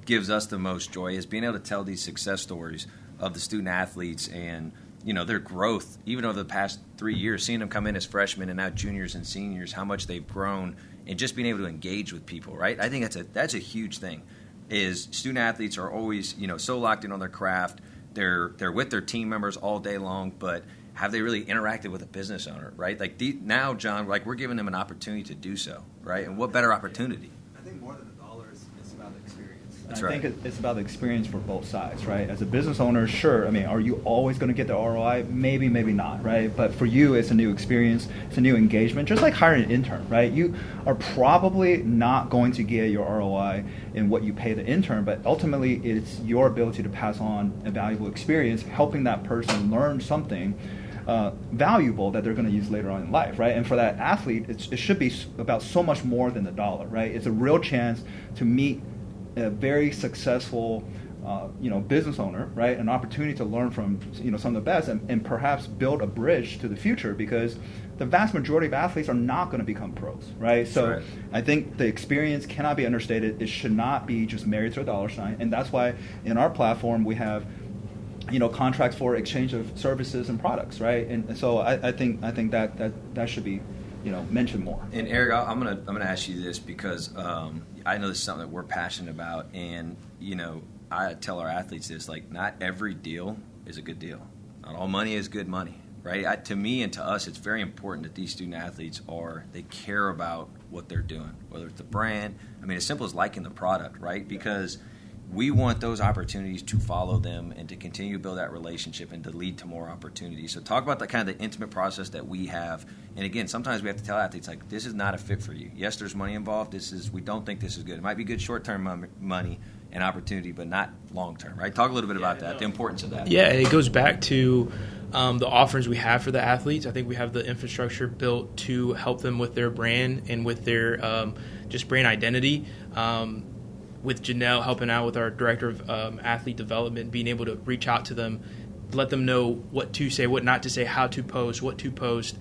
gives us the most joy, is being able to tell these success stories of the student athletes and their growth, even over the past 3 years, seeing them come in as freshmen and now juniors and seniors, how much they've grown, and just being able to engage with people, right? I think that's a huge thing. Is student athletes are always so locked in on their craft. They're with their team members all day long, but have they really interacted with a business owner, right? Like now, John, like we're giving them an opportunity to do so, right? And what better opportunity? I think more than $1, it's about the experience. That's I right. think it's about the experience for both sides, right? As a business owner, sure. I mean, are you always going to get the ROI? Maybe, maybe not, right? But for you, it's a new experience. It's a new engagement. Just like hiring an intern, right? You are probably not going to get your ROI in what you pay the intern, but ultimately, it's your ability to pass on a valuable experience, helping that person learn something valuable that they're going to use later on in life, right? And for that athlete, it should be about so much more than the dollar, right? It's a real chance to meet a very successful, business owner, right? An opportunity to learn from, some of the best, and perhaps build a bridge to the future, because the vast majority of athletes are not going to become pros, right? So right. I think the experience cannot be understated. It should not be just married to a dollar sign, and that's why in our platform we have contracts for exchange of services and products, right? And so I think that should be, mentioned more. And Eric, I'm gonna ask you this because I know this is something that we're passionate about, and I tell our athletes this: like, not every deal is a good deal. Not all money is good money, right? To me and to us, it's very important that these student athletes they care about what they're doing, whether it's the brand. I mean, as simple as liking the product, right? Because we want those opportunities to follow them and to continue to build that relationship and to lead to more opportunities. So talk about the kind of the intimate process that we have. And again, sometimes we have to tell athletes, like, this is not a fit for you. Yes, there's money involved. We don't think this is good. It might be good short-term money and opportunity, but not long-term, right? Talk a little bit about that, the importance of that. Yeah, it goes back to the offerings we have for the athletes. I think we have the infrastructure built to help them with their brand and with their just brand identity. With Janelle helping out with our director of athlete development, being able to reach out to them, let them know what to say, what not to say, how to post, what to post.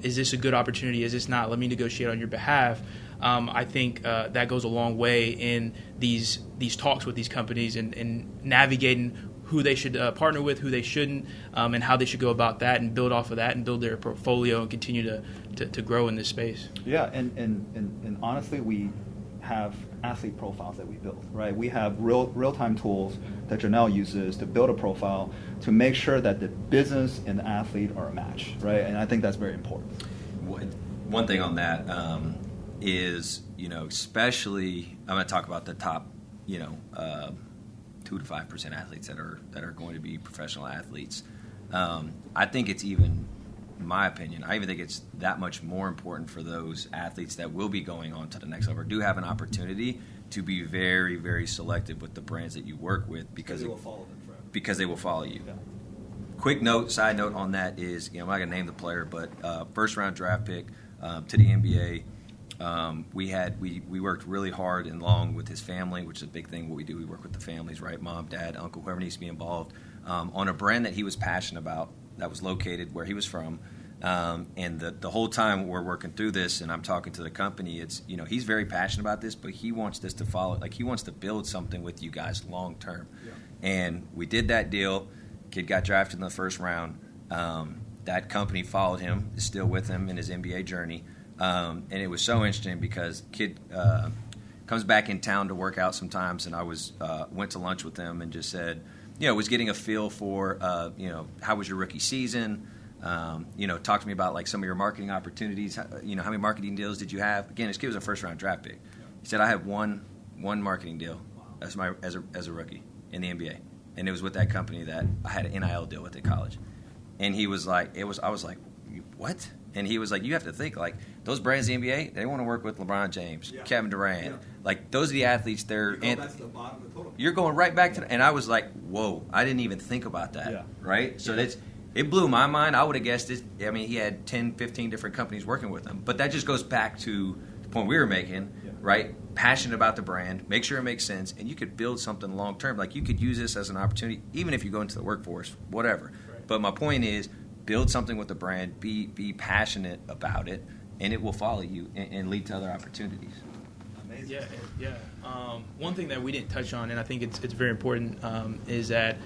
Is this a good opportunity? Is this not? Let me negotiate on your behalf. I think that goes a long way in these talks with these companies and navigating who they should partner with, who they shouldn't, and how they should go about that and build off of that and build their portfolio and continue to grow in this space. Yeah, and honestly, we have athlete profiles that we build, right? We have real-time tools that Janelle uses to build a profile to make sure that the business and the athlete are a match, right? And I think that's very important. One thing on that is, especially, I'm going to talk about the top, 2 to 5% athletes that are going to be professional athletes. I think it's even, in my opinion, I even think it's that much more important for those athletes that will be going on to the next level, or do have an opportunity to be very, very selective with the brands that you work with, because they will follow them forever. Because they will follow you. Yeah. Quick side note on that is, I'm not going to name the player, but first round draft pick to the NBA. We worked really hard and long with his family, which is a big thing. What we do, we work with the families, right? Mom, dad, uncle, whoever needs to be involved, on a brand that he was passionate about, that was located where he was from. And the whole time we're working through this and I'm talking to the company, it's, he's very passionate about this, but he wants this to follow, like he wants to build something with you guys long term. Yeah. And we did that deal. Kid got drafted in the first round. That company followed him, is still with him in his NBA journey. And it was so interesting because kid comes back in town to work out sometimes, and I went to lunch with him and just said, was getting a feel for, how was your rookie season? Talk to me about like some of your marketing opportunities. How many marketing deals did you have? Again, this kid was a first round draft pick. He said, I have one marketing deal as a rookie in the NBA, and it was with that company that I had an NIL deal with at college. And he was like, I was like, what? And he was like, you have to think, like, those brands in the NBA, they want to work with LeBron James, Kevin Durant. Yeah. Like, those are the athletes they're in. That's the bottom of the total. You're going right back to, and I was like, whoa, I didn't even think about that, right? So it blew my mind. I would have guessed it. I mean, he had 10, 15 different companies working with him. But that just goes back to the point we were making. Yeah. right? Passionate about the brand, make sure it makes sense, and you could build something long term. Like you could use this as an opportunity, even if you go into the workforce, whatever. Right. But my point is, build something with the brand, be passionate about it, and it will follow you and lead to other opportunities. Amazing. Yeah. One thing that we didn't touch on, and I think it's very important, is that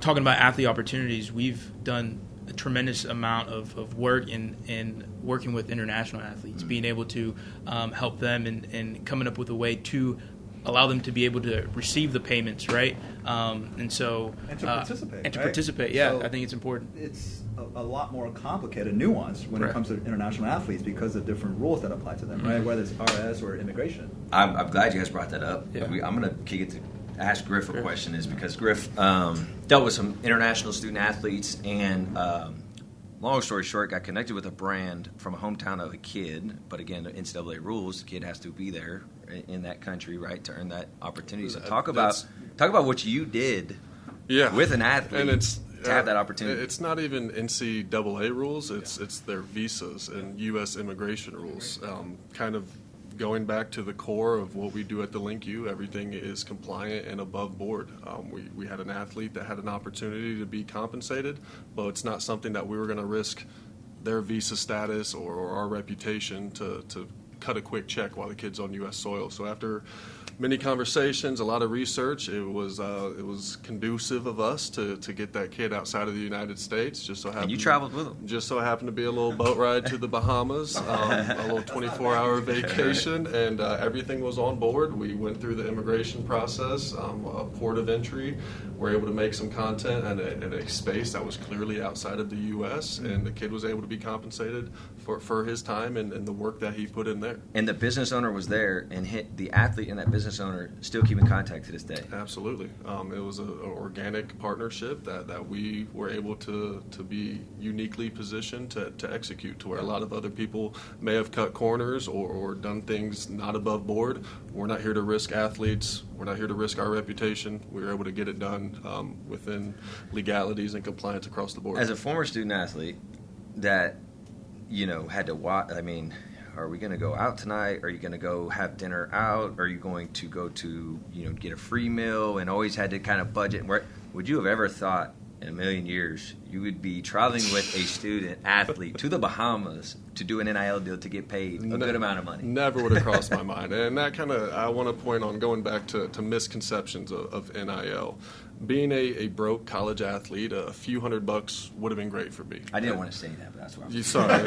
talking about athlete opportunities, we've done a tremendous amount of work in working with international athletes, being able to help them and coming up with a way to allow them to be able to receive the payments, right? And to participate. Yeah, so I think it's important. It's a lot more complicated, nuanced when it comes to international athletes because of different rules that apply to them, right? Whether it's RS or immigration. I'm glad you guys brought that up. Yeah. I'm going to kick it to ask Griff a question, is because Griff dealt with some international student athletes, and long story short, got connected with a brand from a hometown of a kid. But again, the NCAA rules, the kid has to be there in that country, right, to earn that opportunity. So talk about what you did with an athlete, and it's to have that opportunity. It's not even NCAA rules; it's their visas and U.S. immigration rules. Kind of going back to the core of what we do at TheLinkU, everything is compliant and above board. We had an athlete that had an opportunity to be compensated, but it's not something that we were going to risk their visa status or our reputation to cut a quick check while the kid's on U.S. soil. So after many conversations, a lot of research, it was conducive of us to get that kid outside of the United States. Just so happened, and you traveled with him. Just so happened to be a little boat ride to the Bahamas, a little 24-hour vacation, and everything was on board. We went through the immigration process, a port of entry. We're able to make some content at a space that was clearly outside of the U.S., and the kid was able to be compensated for his time and the work that he put in there. And the business owner was there, and the athlete and that business owner still keep in contact to this day. Absolutely. It was an organic partnership that we were able to be uniquely positioned to execute, to where a lot of other people may have cut corners or done things not above board. We're not here to risk athletes. We're not here to risk our reputation. We were able to get it done within legalities and compliance across the board. As a former student athlete that, had to watch, are we going to go out tonight? Are you going to go have dinner out? Are you going to go to, get a free meal, and always had to kind of budget? Would you have ever thought in a million years you would be traveling with a student athlete to the Bahamas to do an NIL deal to get paid a good amount of money? Never would have crossed my mind. And that I want to point on going back to misconceptions of NIL. Being a broke college athlete, a few $100 would have been great for me. I didn't want to say that, but that's what I was You saw it.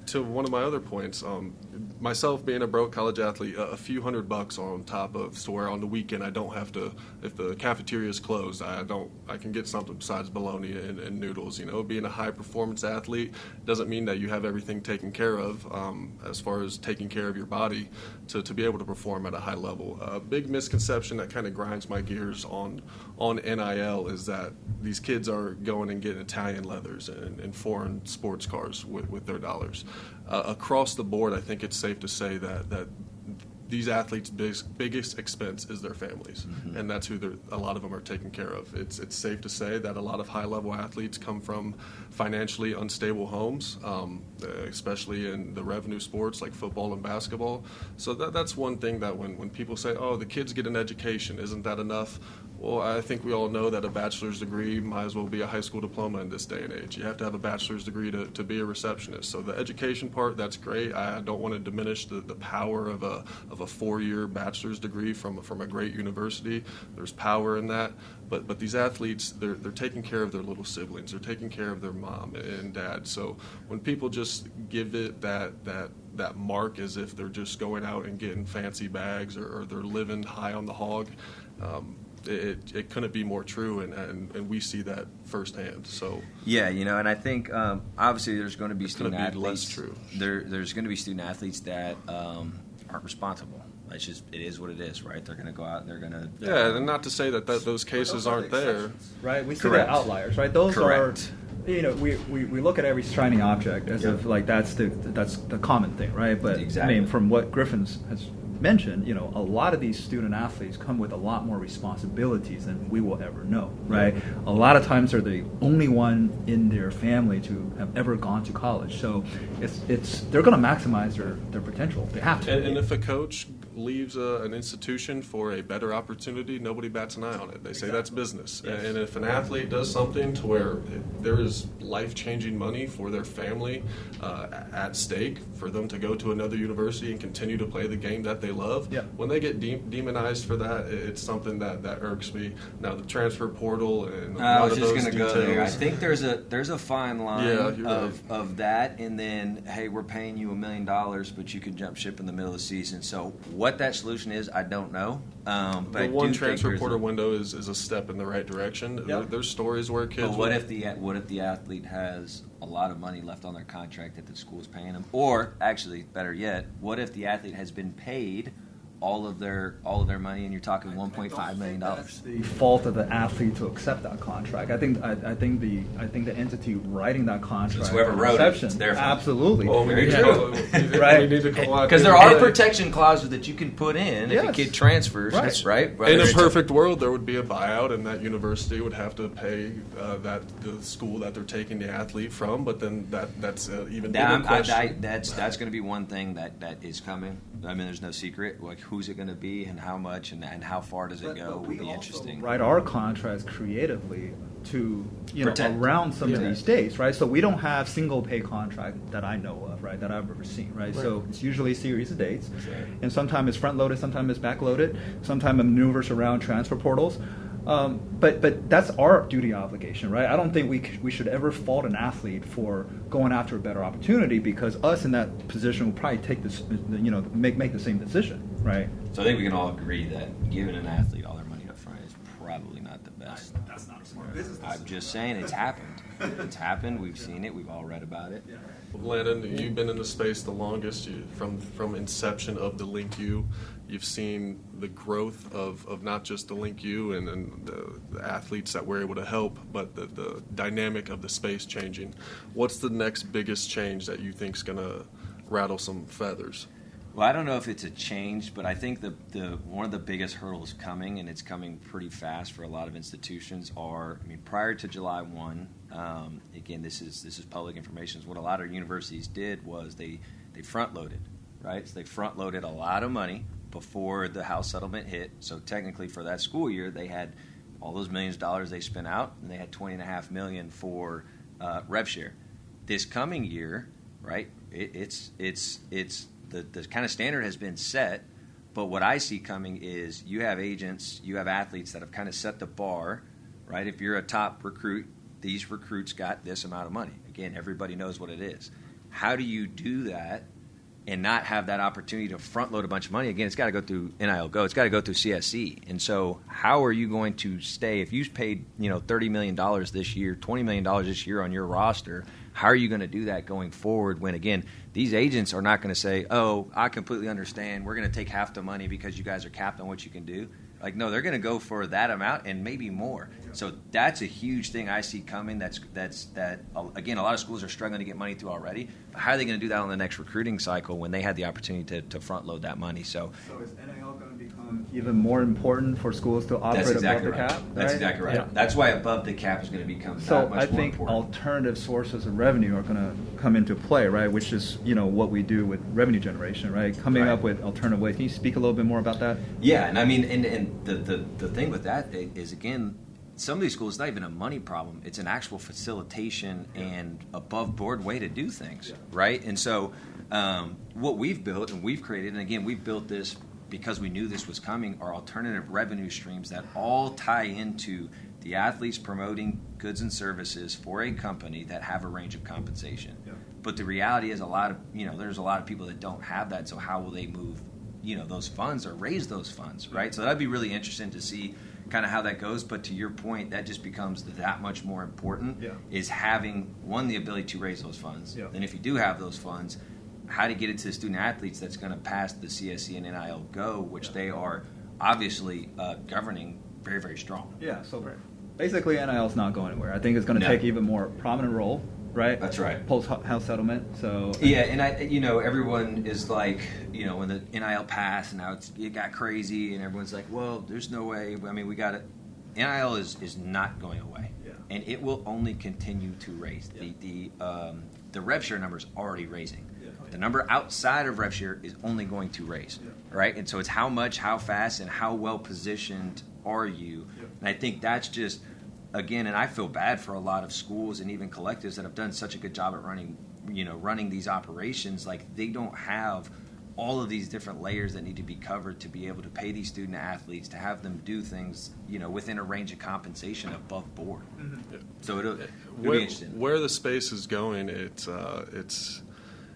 To one of my other points, myself being a broke college athlete, a few $100 on top of, so where on the weekend I don't have to, if the cafeteria is closed, I can get something besides bologna and noodles. Being a high performance athlete doesn't mean that you have everything taken care of as far as taking care of your body to be able to perform at a high level. A big misconception that kind of grinds my gears on NIL is that these kids are going and getting Italian leathers and foreign sports cars with their dollars. Across the board, I think it's safe to say that these athletes' biggest expense is their families, and that's who a lot of them are taken care of. It's safe to say that a lot of high-level athletes come from financially unstable homes, especially in the revenue sports like football and basketball. So that's one thing that when people say, oh, the kids get an education, isn't that enough? Well, I think we all know that a bachelor's degree might as well be a high school diploma in this day and age. You have to have a bachelor's degree to be a receptionist. So the education part, that's great. I don't want to diminish the power of a 4-year bachelor's degree from a great university. There's power in that. But these athletes, they're taking care of their little siblings. They're taking care of their mom and dad. So when people just give it that mark as if they're just going out and getting fancy bags or they're living high on the hog, it couldn't be more true, and we see that firsthand. So yeah, and I think obviously there's going to be student athletes. Less true. There's going to be student athletes that aren't responsible. It is what it is, right? They're going to go out and they're going to and not to say that those cases aren't there, right? We see the outliers, right? Those Correct. are. We look at every shiny object as if like that's the common thing, right? But exactly. from what Griffin's mentioned, a lot of these student athletes come with a lot more responsibilities than we will ever know, right? A lot of times they're the only one in their family to have ever gone to college, so they're going to maximize their potential. They have to. And if a coach leaves an institution for a better opportunity, nobody bats an eye on it. They say that's business. Yes. And if an athlete does something to where there is life-changing money for their family at stake, for them to go to another university and continue to play the game that they love, Yeah. when they get demonized for that, it's something that irks me. Now, the transfer portal and a I lot was of just those going to go there. I details. think there's a fine line Yeah, you're of that, and then hey, we're paying you $1 million, but you can jump ship in the middle of the season. So what that solution is, I don't know. But The I one do think transfer there's portal window is a step in the right direction. Yep. There's stories where kids. But what if the athlete has a lot of money left on their contract that the school's paying them, or actually, better yet, what if the athlete has been paid all of their money, and you're talking $1.5 million? That's the fault of the athlete to accept that contract. I think the entity writing that contract. It's whoever wrote it. Exception, It's their fault. Absolutely. Well, we Very need true. to, Right. we need to call out Because the there are other day. protection clauses that you can put in if a Yes. kid transfers, Right. right? Whether In a it's perfect world, there would be a buyout, and that university would have to pay the school that they're taking the athlete from. But then that's even bigger question. that's going to be one thing that is coming. I mean, there's no secret. Like, who's it going to be, and how much, and how far does it go? Will be interesting. Write our contracts creatively to Protect. around some of Yeah. these states, right? So we don't have single pay contract that I know of, right? That I've ever seen, right? So it's usually a series of dates, and sometimes it's front loaded, sometimes it's back loaded, sometimes it maneuvers around transfer portals. But that's our duty obligation, right? I don't think we should ever fault an athlete for going after a better opportunity, because us in that position will probably take this, make the same decision, right? So I think we can all agree that giving an athlete all their money up front is probably not the best. That's not a smart business. I'm just saying it's happened. It's happened. We've seen it. We've all read about it. Landon, you've been in the space the longest. From inception of the LinkU, you've seen the growth of not just the LinkU and the athletes that we're able to help, but the dynamic of the space changing. What's the next biggest change that you think is going to rattle some feathers? Well, I don't know if it's a change, but I think the one of the biggest hurdles coming, and it's coming pretty fast for a lot of institutions, prior to July 1, again, this is public information. What a lot of universities did was they front-loaded, right? So they front-loaded a lot of money before the House settlement hit. So technically for that school year, they had all those millions of dollars they spent out, and they had $20.5 million for rev share. This coming year, right, it's the kind of standard has been set, but what I see coming is you have agents, you have athletes that have kind of set the bar, right? If you're a top recruit, these recruits got this amount of money. Again, everybody knows what it is. How do you do that and not have that opportunity to front load a bunch of money? Again, it's got to go through NIL Go. It's got to go through CSC. And so how are you going to stay, if you paid $30 million this year, $20 million this year on your roster, how are you going to do that going forward when, again, these agents are not going to say, oh, I completely understand, we're going to take half the money because you guys are capped on what you can do. Like, no, they're going to go for that amount and maybe more. So that's a huge thing I see coming. That again, a lot of schools are struggling to get money through already. But how are they going to do that on the next recruiting cycle when they had the opportunity to front load that money? So is NIL going to become even more important for schools to operate that's exactly above right. the cap? That's exactly right. Yeah. That's why above the cap is going to become So that much I more think important. alternative sources of revenue are going to come into play, right? Which is what we do with revenue generation, right? Coming Right. up with alternative ways. Can you speak a little bit more about that? Yeah, and I mean, and the thing with that is, again, some of these schools, it's not even a money problem. It's an actual facilitation and above board way to do things, right? And so what we've built and we've created, and again, we've built this because we knew this was coming, are alternative revenue streams that all tie into the athletes promoting goods and services for a company that have a range of compensation. Yeah. But the reality is there's a lot of people that don't have that, so how will they move those funds or raise those funds, right? So that'd be really interesting to see kind of how that goes. But to your point, that just becomes that much more important, is having, one, the ability to raise those funds. Yeah. And if you do have those funds, how to get it to the student athletes that's going to pass the CSC and NIL Go, which they are obviously governing very, very strong. Yeah, so basically NIL is not going anywhere. I think it's going to take even more prominent role right? That's right. Post-house settlement. So Yeah, and everyone is like, when the NIL passed and now it got crazy, and everyone's like, well, there's no way. I mean, we got it. NIL is not going away, and it will only continue to raise. The rev share number is already raising. The number outside of rev share is only going to raise, right? And so it's how much, how fast, and how well positioned are you? And I think that's just, again, and I feel bad for a lot of schools and even collectives that have done such a good job at running these operations. Like, they don't have all of these different layers that need to be covered to be able to pay these student athletes, to have them do things, within a range of compensation above board. Yeah. So it'll be interesting. Where the space is going,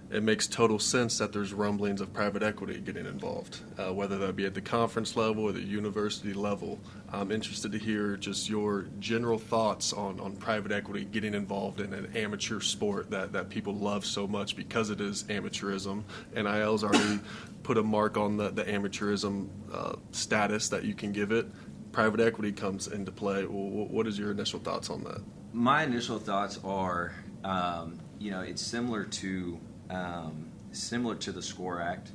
it makes total sense that there's rumblings of private equity getting involved, whether that be at the conference level or the university level. I'm interested to hear just your general thoughts on private equity getting involved in an amateur sport that people love so much because it is amateurism. NIL's already put a mark on the amateurism status that you can give it. Private equity comes into play. What is your initial thoughts on that? My initial thoughts are, it's similar to the SCORE Act,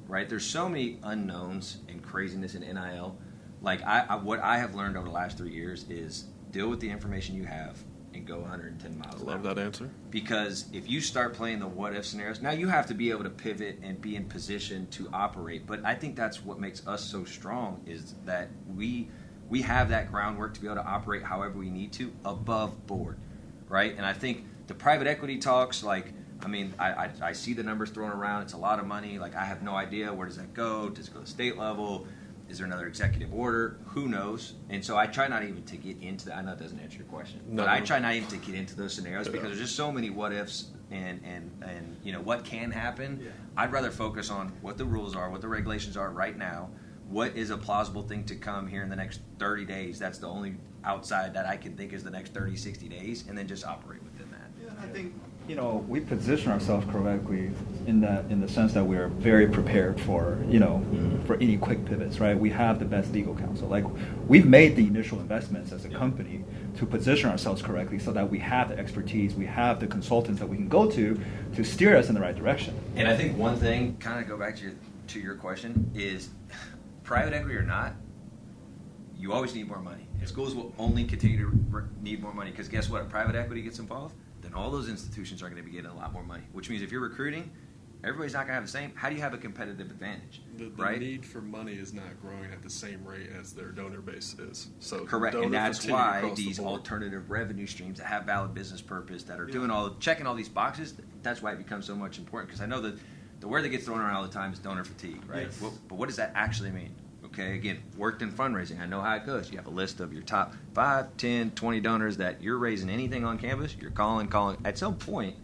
right? There's so many unknowns and craziness in NIL. Like, what I have learned over the last 3 years is deal with the information you have and go 110 miles an hour. Love that answer. Because if you start playing the what-if scenarios, now you have to be able to pivot and be in position to operate. But I think that's what makes us so strong, is that we have that groundwork to be able to operate however we need to above board, right? And I think the private equity talks, like, I see the numbers thrown around. It's a lot of money. Like, I have no idea, where does that go? Does it go to state level? Is there another executive order? Who knows? And so I try not even to get into that. I know it doesn't answer your question, but I try not even to get into those scenarios because there's just so many what ifs and what can happen. I'd rather focus on what the rules are, what the regulations are right now. What is a plausible thing to come here in the next 30 days? That's the only outside that I can think is the next 30, 60 days, and then just operate within that. Yeah, I think we position ourselves correctly in the sense that we are very prepared for for any quick pivots, right? We have the best legal counsel. Like, we've made the initial investments as a company to position ourselves correctly so that we have the expertise, we have the consultants that we can go to steer us in the right direction. And I think one thing, kind of go back to your question, is private equity or not, you always need more money. And schools will only continue to need more money, because guess what? If private equity gets involved, then all those institutions are going to be getting a lot more money, which means if you're recruiting, everybody's not going to have the same. How do you have a competitive advantage? The right? need for money is not growing at the same rate as their donor base is. So correct, donor and that's fatigue why across the these board. alternative revenue streams that have valid business purpose, that are checking all these boxes, that's why it becomes so much important. Because I know that the word that gets thrown around all the time is donor fatigue, right? Yes. But what does that actually mean? Okay, again, worked in fundraising. I know how it goes. You have a list of your top 5, 10, 20 donors that you're raising anything on campus. You're calling. At some point,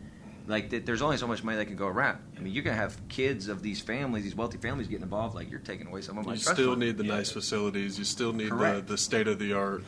like, there's only so much money that can go around. I mean, you're going to have kids of these families, these wealthy families getting involved. Like, you're taking away some of my You trust still fund. need the nice facilities. You still need the state-of-the-art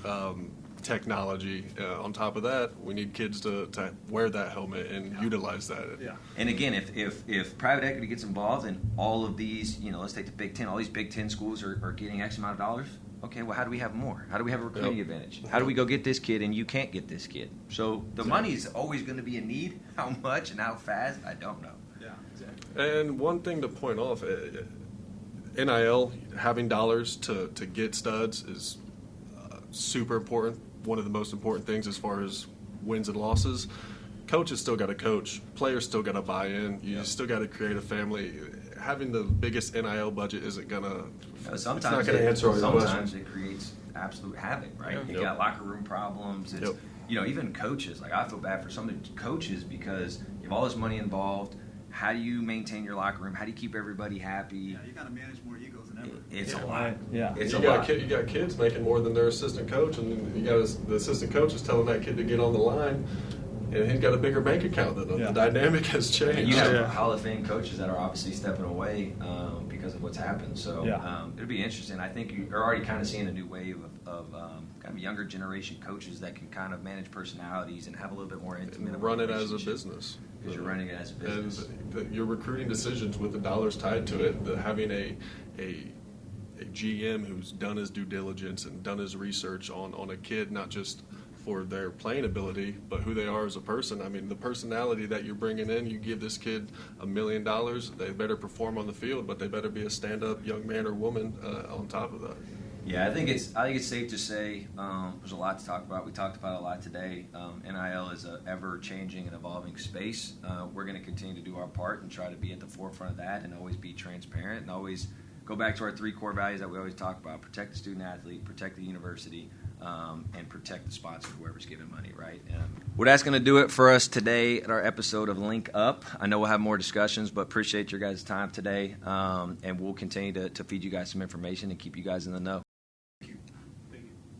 technology. On top of that, we need kids to wear that helmet and utilize that. Yeah. And again, if private equity gets involved in all of these, let's take the Big Ten, all these Big Ten schools are getting X amount of dollars. Okay, well, how do we have more? How do we have a recruiting advantage? How do we go get this kid and you can't get this kid? So the money is always going to be a need. How much and how fast, I don't know. Yeah, exactly. And one thing to point off, NIL, having dollars to get studs is super important. One of the most important things as far as wins and losses. Coaches still got to coach. Players still got to buy in. You still got to create a family. Having the biggest NIL budget isn't going to Sometimes it creates absolute havoc, right? Yeah. You got locker room problems. It's, even coaches. Like, I feel bad for some of the coaches because you have all this money involved. How do you maintain your locker room? How do you keep everybody happy? Yeah, you got to manage more egos than ever. It's a lot. Yeah. It's you a got lot. you got kids making more than their assistant coach, and you got the assistant coach is telling that kid to get on the line, and he's got a bigger bank account than them. Yeah. The dynamic has changed. And you have Hall of Fame coaches that are obviously stepping away because of what's happened. So it'll be interesting. I think you're already kind of seeing a new wave of kind of younger generation coaches that can kind of manage personalities and have a little bit more intimate. And run it as a business. Because you're running it as a business. And your recruiting decisions with the dollars tied to it, having a GM who's done his due diligence and done his research on a kid, not just for their playing ability, but who they are as a person. I mean, the personality that you're bringing in, you give this kid $1 million, they better perform on the field, but they better be a stand-up young man or woman on top of that. Yeah, I think it's safe to say there's a lot to talk about. We talked about it a lot today. NIL is an ever-changing and evolving space. We're going to continue to do our part and try to be at the forefront of that and always be transparent and always go back to our 3 core values that we always talk about: protect the student athlete, protect the university, and protect the sponsor, whoever's giving money, right? Well, that's going to do it for us today at our episode of Link Up. I know we'll have more discussions, but appreciate your guys' time today, and we'll continue to feed you guys some information and keep you guys in the know.